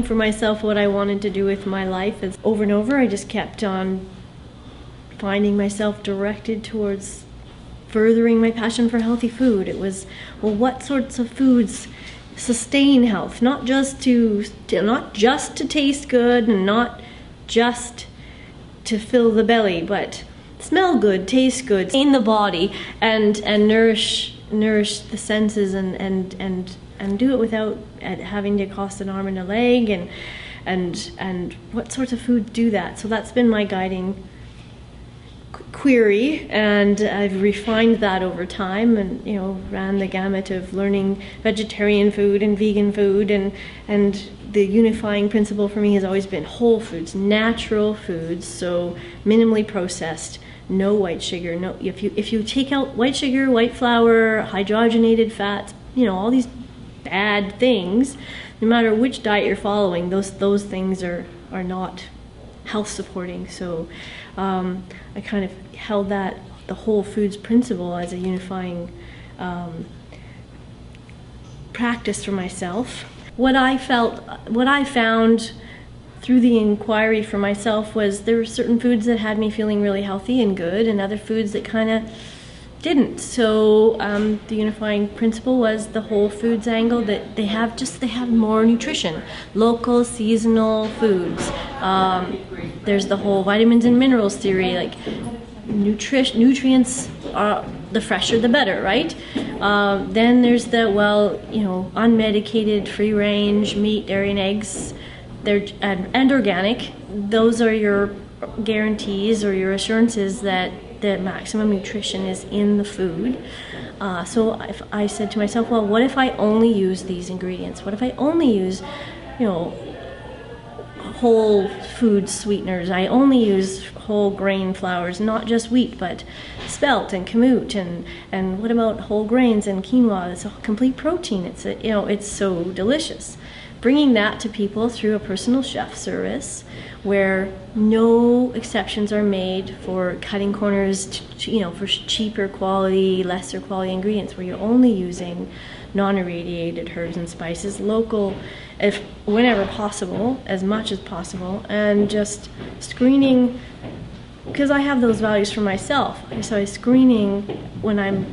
defining for myself what I wanted to do with my life. As over and over, I just kept on finding myself directed towards furthering my passion for healthy food. It was, well, what sorts of foods sustain health, not just to taste good and not just to fill the belly, but smell good, taste good in the body, and nourish the senses, and do it without having to cost an arm and a leg, and what sorts of foods do that. So that's been my guiding query, and I've refined that over time, and ran the gamut of learning vegetarian food and vegan food, and the unifying principle for me has always been whole foods, natural foods, so minimally processed, no white sugar. No, if you take out white sugar, white flour, hydrogenated fats, all these bad things, no matter which diet you're following, those things are not health supporting. So I kind of held that, the whole foods principle, as a unifying practice for myself. What I found through the inquiry for myself was there were certain foods that had me feeling really healthy and good, and other foods that kind of didn't. So the unifying principle was the whole foods angle, that they have more nutrition, local, seasonal foods. There's the whole vitamins and minerals theory, like nutrients are the fresher the better, right? Then there's the unmedicated, free range meat, dairy, and eggs. And organic. Those are your guarantees or your assurances that the maximum nutrition is in the food. So if I said to myself, well, what if I only use these ingredients? What if I only use, whole food sweeteners? I only use whole grain flours, not just wheat, but spelt and kamut, and what about whole grains and quinoa? It's a complete protein. It's so delicious. Bringing that to people through a personal chef service, where no exceptions are made for cutting corners, for cheaper quality, lesser quality ingredients, where you're only using non-irradiated herbs and spices, local, whenever possible, as much as possible, and just screening, because I have those values for myself. So I'm screening when I'm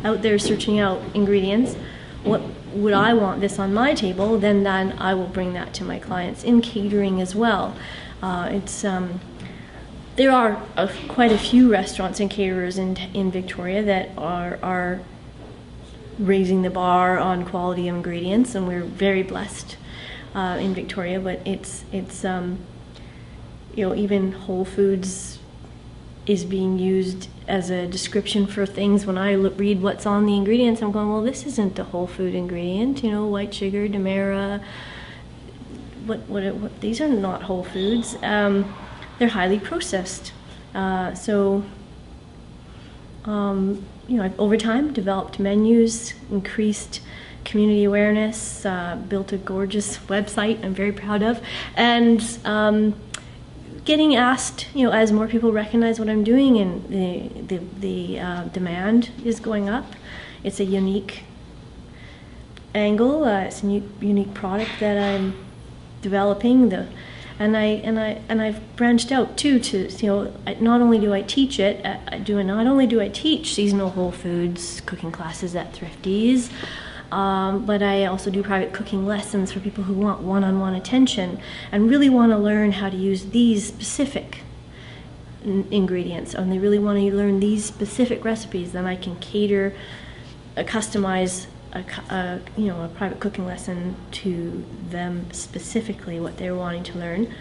out there searching out ingredients. What would I want this on my table? Then I will bring that to my clients in catering as well. There are quite a few restaurants and caterers in Victoria that are raising the bar on quality of ingredients, and we're very blessed in Victoria. But it's even Whole Foods is being used as a description for things. When I read what's on the ingredients, I'm going, well, this isn't a whole food ingredient. White sugar, demerara. What? These are not whole foods. They're highly processed. I've over time developed menus, increased community awareness, built a gorgeous website I'm very proud of, and getting asked, as more people recognize what I'm doing, and the demand is going up. It's a unique angle. It's a unique product that I'm developing. And I've branched out too to not only do I teach it, not only do I teach seasonal whole foods cooking classes at Thrifties, but I also do private cooking lessons for people who want one-on-one attention and really want to learn how to use these specific ingredients, and they really want to learn these specific recipes. Then I can cater, customize a private cooking lesson to them specifically, what they're wanting to learn.